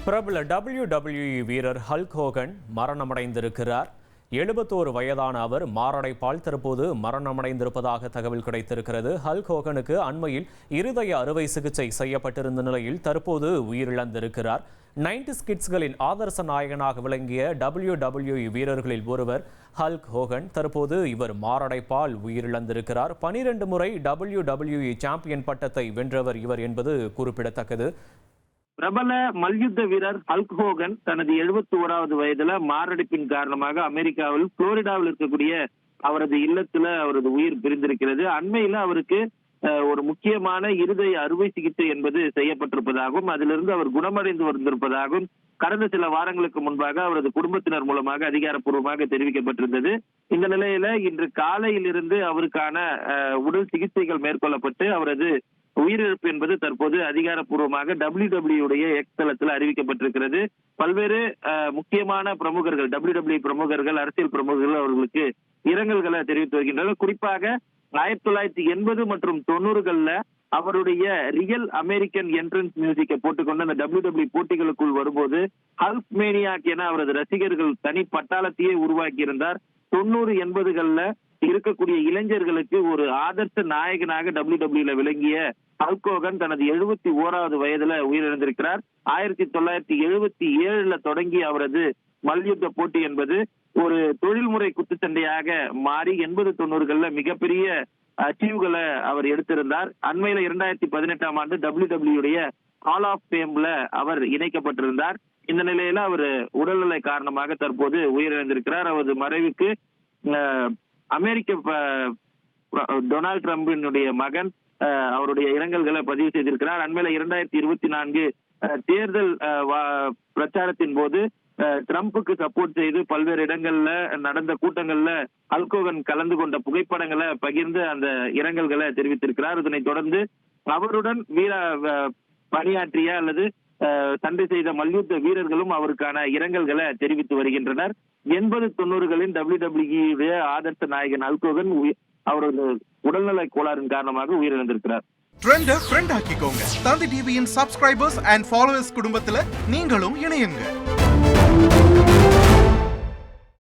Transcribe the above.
பிரபல WWE வீரர் Hulk Hogan மரணமடைந்திருக்கிறார். 71 வயதான அவர் மாரடைப்பால் தற்போது மரணமடைந்திருப்பதாக தகவல் கிடைத்திருக்கிறது. ஹல்க் ஹோகனுக்கு அண்மையில் இருதய அறுவை சிகிச்சை செய்யப்பட்டிருந்த நிலையில் தற்போது உயிரிழந்திருக்கிறார். 90s கிட்ஸ்களின் ஆதர்ச நாயகனாக விளங்கிய WWE வீரர்களில் ஒருவர் ஹல்க் ஹோகன். தற்போது இவர் மாரடைப்பால் உயிரிழந்திருக்கிறார். 12 முறை WWE சாம்பியன் பட்டத்தை வென்றவர் இவர் என்பது குறிப்பிடத்தக்கது. பிரபல மல்யுத்த வீரர் ஹல்க் ஹோகன் தனது 71வது வயதுல மாரடைப்பின் காரணமாக அமெரிக்காவில் புளோரிடாவில் இருக்கக்கூடிய அவரது இல்லத்துல அவரது உயிர் பிரிந்திருக்கிறது. அண்மையில அவருக்கு ஒரு முக்கியமான இருதய அறுவை சிகிச்சை என்பது செய்யப்பட்டிருப்பதாகவும் அதிலிருந்து அவர் குணமடைந்து வந்திருப்பதாகவும் கடந்த சில வாரங்களுக்கு முன்பாக அவரது குடும்பத்தினர் மூலமாக அதிகாரப்பூர்வமாக தெரிவிக்கப்பட்டிருந்தது. இந்த நிலையில இன்று காலையிலிருந்து அவருக்கான உடல் சிகிச்சைகள் மேற்கொள்ளப்பட்டு அவரது உயிரிழப்பு என்பது தற்போது அதிகாரப்பூர்வமாக WWE எக்ஸ் தளத்தில் அறிவிக்கப்பட்டிருக்கிறது. பல்வேறு முக்கியமான பிரமுகர்கள், WWE பிரமுகர்கள், அரசியல் பிரமுகர்கள் அவர்களுக்கு இரங்கல்களை தெரிவித்து வருகின்றனர். குறிப்பாக 1980 மற்றும் 90களில் அவருடைய ரியல் அமெரிக்கன் என்ட்ரன்ஸ் மியூசிக்கை போட்டுக்கொண்டு அந்த WWE போட்டிகளுக்குள் வரும்போது ஹல்க் மேனியாக் என அவரது ரசிகர்கள் தனி பட்டாளத்தையே உருவாக்கி இருந்தார். 90, 80களில் இருக்கக்கூடிய இளைஞர்களுக்கு ஒரு ஆதர்ச நாயகனாக WWE விளங்கிய ஹல்க் ஹோகன் தனது 71வது வயதுல உயிரிழந்திருக்கிறார். 1977 தொடங்கி அவரது மல்யுத்த போட்டி என்பது ஒரு தொழில்முறை குத்துச்சண்டையாக மாறி 80, 90களில் மிகப்பெரிய அச்சீவ்களை அவர் எடுத்திருந்தார். அண்மையில 2018ஆம் ஆண்டு WWE ஹால் ஆஃப் ஃபேம்ல அவர் இணைக்கப்பட்டிருந்தார். இந்த நிலையில அவர் உடல்நிலை காரணமாக தற்போது உயிரிழந்திருக்கிறார். அவரது மறைவுக்கு அமெரிக்க டொனால்ட் ட்ரம்பினுடைய மகன் அவருடைய இரங்கல்களை பதிவு செய்திருக்கிறார். அண்மையில 2024 தேர்தல் பிரச்சாரத்தின் போது ட்ரம்புக்கு சப்போர்ட் செய்து பல்வேறு இடங்கள்ல நடந்த கூட்டங்கள்ல ஹல்க் ஹோகன் கலந்து கொண்ட புகைப்படங்களை பகிர்ந்து அந்த இரங்கல்களை தெரிவித்திருக்கிறார். இதனைத் தொடர்ந்து அவருடன் பணியாற்றிய அல்லது சண்டை செய்த மல்யுத்த வீரர்களும் அவருக்கான இரங்கல்களை தெரிவித்து வருகின்றனர். 80, 90களின் WWE ஆதர்ச நாயகன் ஹல்க் ஹோகன் அவரது உடல்நல கோளாறின் காரணமாக உயிரிழந்திருக்கிறார். ட்ரெண்ட ஃப்ரெண்ட் ஆக்கிக்கோங்க. தந்தி டிவியின் சப்ஸ்கிரைபர்ஸ் அண்ட் ஃபாலோவர்ஸ் குடும்பத்துல நீங்களும் இணையுங்க.